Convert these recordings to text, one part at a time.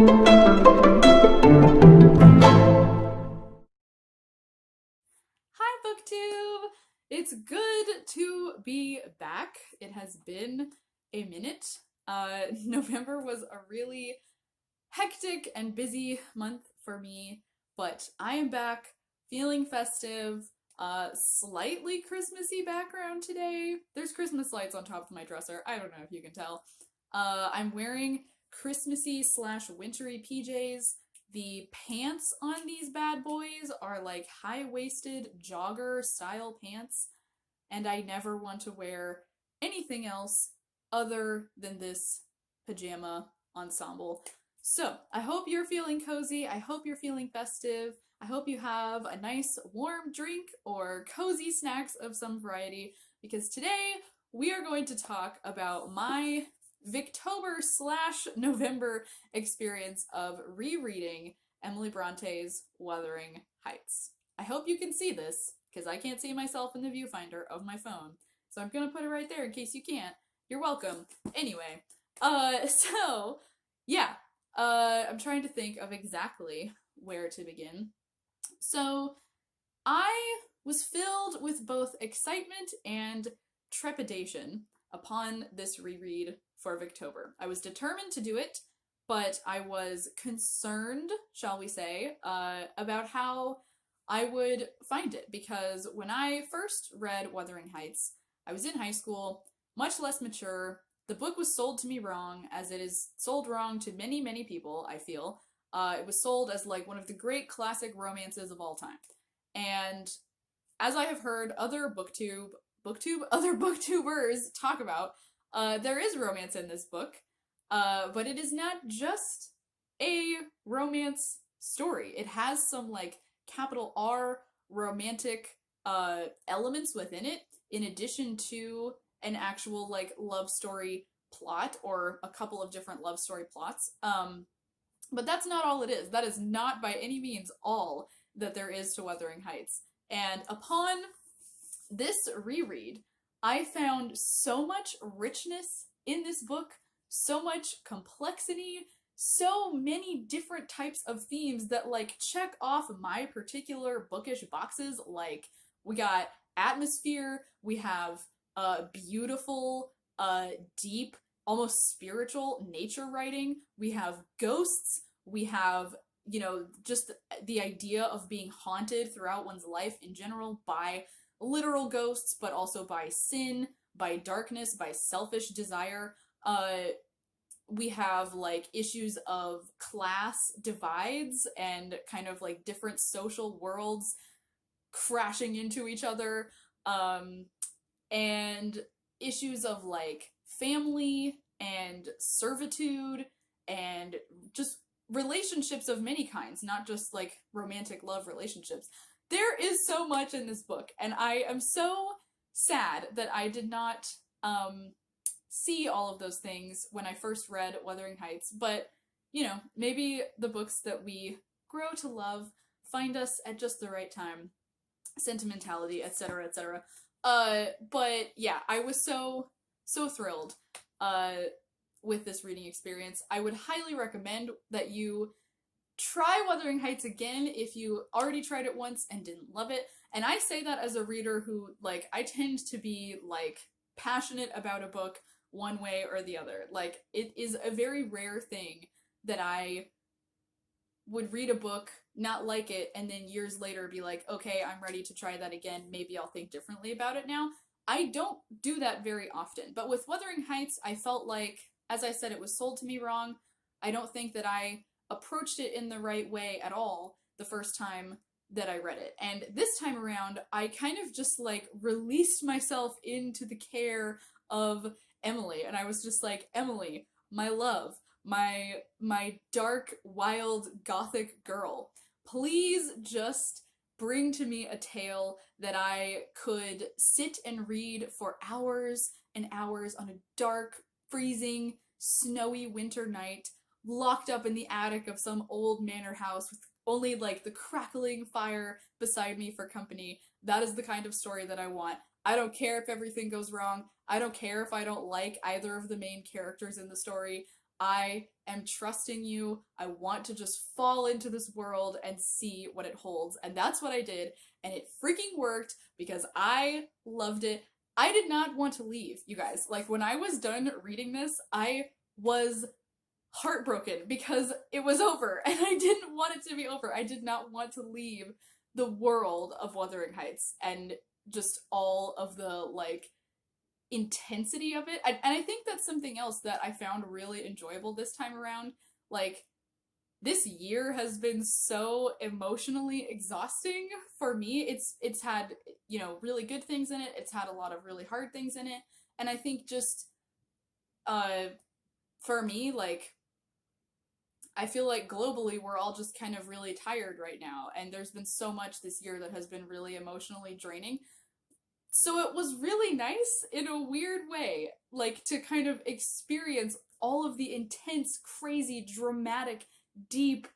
Hi, BookTube! It's good to be back. It has been a minute. November was a really hectic and busy month for me, but I am back feeling festive. Slightly Christmassy background today. There's Christmas lights on top of my dresser. I don't know if you can tell. I'm wearing Christmassy slash wintry PJs. The pants on these bad boys are like high-waisted jogger style pants, and I never want to wear anything else other than this pajama ensemble. So, I hope you're feeling cozy. I hope you're feeling festive. I hope you have a nice warm drink or cozy snacks of some variety, because today we are going to talk about my Victober slash November experience of rereading Emily Bronte's Wuthering Heights. I hope you can see this, because I can't see myself in the viewfinder of my phone. So I'm gonna put it right there in case you can't. You're welcome. Anyway, yeah. I'm trying to think of exactly where to begin. So, I was filled with both excitement and trepidation upon this reread for Victober. I was determined to do it, but I was concerned, shall we say, about how I would find it, because when I first read Wuthering Heights, I was in high school, much less mature. The book was sold to me wrong, as it is sold wrong to many, many people, I feel. It was sold as like one of the great classic romances of all time. And as I have heard other other booktubers talk about, there is romance in this book, but it is not just a romance story. It has some like capital R romantic elements within it, in addition to an actual like love story plot or a couple of different love story plots. But that's not all it is. That is not by any means all that there is to Wuthering Heights. And upon this reread, I found so much richness in this book, so much complexity, so many different types of themes that like check off my particular bookish boxes. Like, we got atmosphere, we have beautiful, deep, almost spiritual nature writing, we have ghosts, we have, you know, just the idea of being haunted throughout one's life in general by literal ghosts, but also by sin, by darkness, by selfish desire. We have like issues of class divides and kind of like different social worlds crashing into each other, and issues of like family and servitude and just relationships of many kinds, not just like romantic love relationships. There is so much in this book, and I am so sad that I did not see all of those things when I first read Wuthering Heights, but you know, maybe the books that we grow to love find us at just the right time. Sentimentality, etc., etc. But yeah, I was so thrilled with this reading experience. I would highly recommend that you try Wuthering Heights again if you already tried it once and didn't love it. And I say that as a reader who, like, I tend to be, like, passionate about a book one way or the other. Like, it is a very rare thing that I would read a book, not like it, and then years later be like, okay, I'm ready to try that again, maybe I'll think differently about it now. I don't do that very often, but with Wuthering Heights, I felt like, as I said, it was sold to me wrong. I don't think that I approached it in the right way at all the first time that I read it. And this time around, I kind of just like released myself into the care of Emily, and I was just like, Emily, my love, my dark, wild, gothic girl, please just bring to me a tale that I could sit and read for hours and hours on a dark, freezing, snowy winter night, locked up in the attic of some old manor house with only like the crackling fire beside me for company. That is the kind of story that I want. I don't care if everything goes wrong. I don't care if I don't like either of the main characters in the story. I am trusting you. I want to just fall into this world and see what it holds. And that's what I did. And it freaking worked because I loved it. I did not want to leave, you guys. Like, when I was done reading this, I was heartbroken because it was over and I didn't want it to be over. I did not want to leave the world of Wuthering Heights and just all of the, like, intensity of it. And I think that's something else that I found really enjoyable this time around. Like, this year has been so emotionally exhausting for me. It's had, you know, really good things in it. It's had a lot of really hard things in it. And I think just uh for me, like, I feel like globally we're all just kind of really tired right now, and there's been so much this year that has been really emotionally draining. So it was really nice in a weird way, like, to kind of experience all of the intense, crazy, dramatic, deep,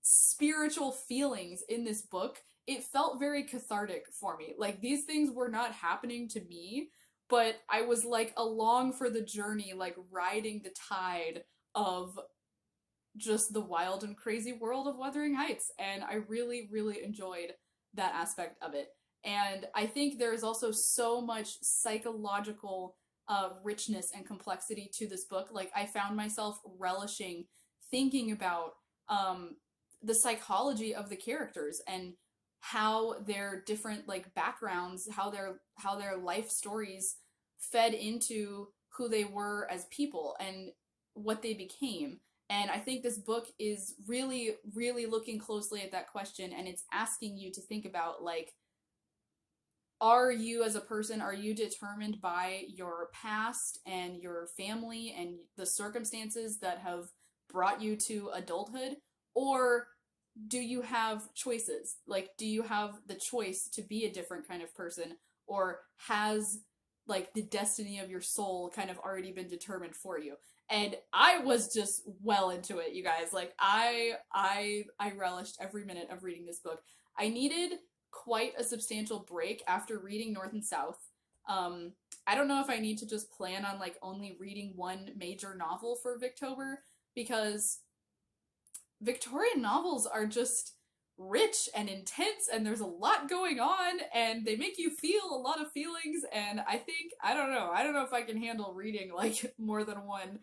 spiritual feelings in this book. It felt very cathartic for me. Like, these things were not happening to me, but I was, like, along for the journey, like, riding the tide of just the wild and crazy world of Wuthering Heights, and I really, really enjoyed that aspect of it. And I think there's also so much psychological richness and complexity to this book. Like, I found myself relishing thinking about the psychology of the characters and how their different, like, backgrounds, how their life stories fed into who they were as people and what they became. And I think this book is really, really looking closely at that question, and it's asking you to think about, like, are you as a person, are you determined by your past and your family and the circumstances that have brought you to adulthood? Or do you have choices? Like, do you have the choice to be a different kind of person? Or has, like, the destiny of your soul kind of already been determined for you? And I was just well into it, you guys. Like, I relished every minute of reading this book. I needed quite a substantial break after reading North and South. I don't know if I need to just plan on, like, only reading one major novel for Victober, because Victorian novels are just rich and intense, and there's a lot going on, and they make you feel a lot of feelings, and I don't know if I can handle reading, like, more than one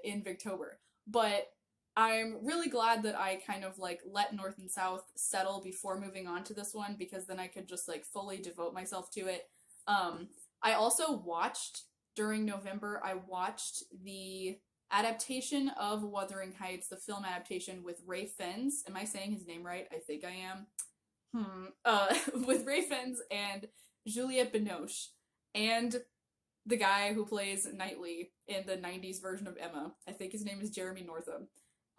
in Victober. But I'm really glad that I kind of, like, let North and South settle before moving on to this one, because then I could just, like, fully devote myself to it. I also watched, during November, I watched the adaptation of Wuthering Heights, the film adaptation with Ray Fiennes. Am I saying his name right? I think I am. With Ray Fiennes and Juliette Binoche, and the guy who plays Knightley in the 90s version of Emma. I think his name is Jeremy Northam.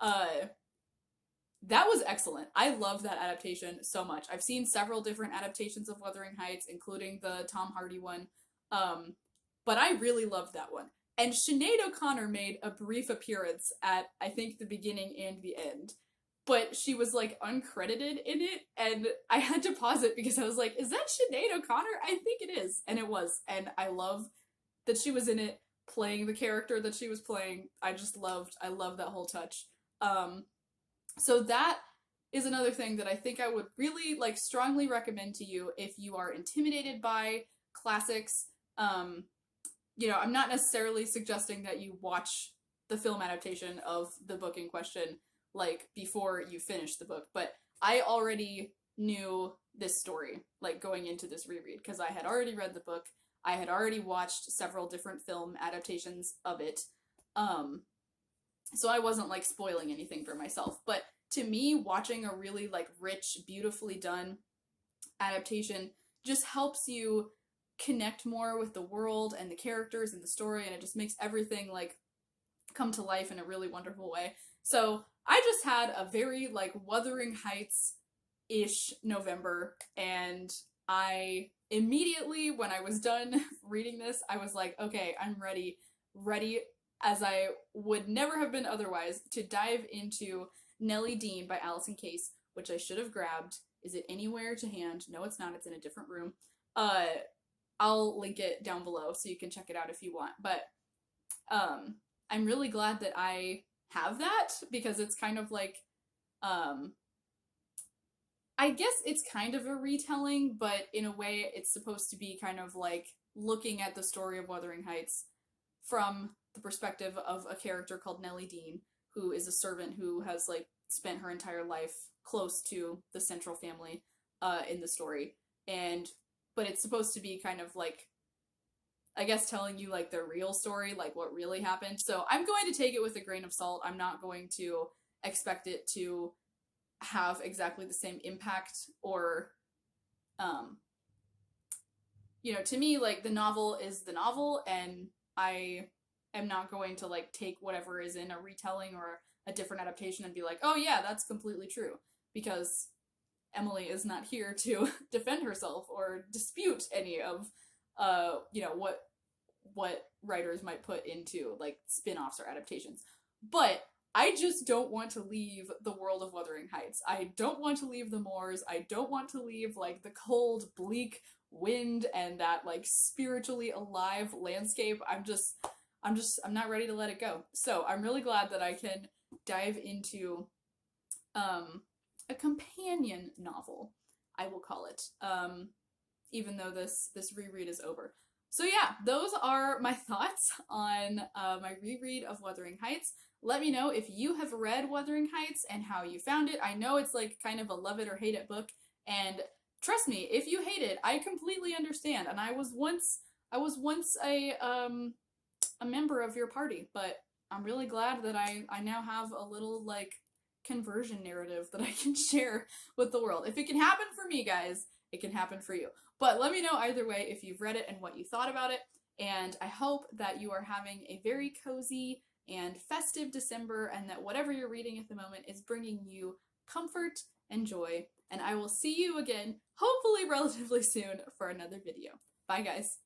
That was excellent. I love that adaptation so much. I've seen several different adaptations of Wuthering Heights, including the Tom Hardy one. But I really loved that one. And Sinead O'Connor made a brief appearance at, I think, the beginning and the end. But she was, like, uncredited in it, and I had to pause it because I was like, is that Sinead O'Connor? I think it is. And it was. And I love that she was in it, playing the character that she was playing. I love that whole touch. So that is another thing that I think I would really, like, strongly recommend to you if you are intimidated by classics. You know, I'm not necessarily suggesting that you watch the film adaptation of the book in question, like, before you finish the book, but I already knew this story, like, going into this reread, because I had already read the book. I had already watched several different film adaptations of it. So I wasn't, like, spoiling anything for myself. But to me, watching a really, like, rich, beautifully done adaptation just helps you connect more with the world and the characters and the story, and it just makes everything, like, come to life in a really wonderful way. So I just had a very, like, Wuthering Heights-ish November, and I immediately, when I was done reading this, I was like, okay, I'm ready as I would never have been otherwise, to dive into Nellie Dean by Allison Case, which I should have grabbed. Is it anywhere to hand? No, it's not. It's in a different room. I'll link it down below so you can check it out if you want. But I'm really glad that I have that, because it's kind of like, um, I guess it's kind of a retelling, but in a way it's supposed to be kind of like looking at the story of Wuthering Heights from the perspective of a character called Nellie Dean, who is a servant who has like spent her entire life close to the central family in the story. And but it's supposed to be kind of like, I guess, telling you like the real story, like what really happened. So I'm going to take it with a grain of salt. I'm not going to expect it to have exactly the same impact, or um to me, like, the novel is the novel, and I am not going to like take whatever is in a retelling or a different adaptation and be like, oh yeah, that's completely true, because Emily is not here to defend herself or dispute any of what writers might put into like spin-offs or adaptations. But I just don't want to leave the world of Wuthering Heights. I don't want to leave the moors. I don't want to leave like the cold, bleak wind and that like spiritually alive landscape. I'm not ready to let it go. So I'm really glad that I can dive into a companion novel, I will call it. Even though this reread is over. So yeah, those are my thoughts on my reread of Wuthering Heights. Let me know if you have read Wuthering Heights and how you found it. I know it's like kind of a love it or hate it book, and trust me, if you hate it, I completely understand. And I was once a member of your party, but I'm really glad that I now have a little like conversion narrative that I can share with the world. If it can happen for me, guys, it can happen for you. But let me know either way if you've read it and what you thought about it. And I hope that you are having a very cozy and festive December, and that whatever you're reading at the moment is bringing you comfort and joy. And I will see you again, hopefully relatively soon, for another video. Bye, guys.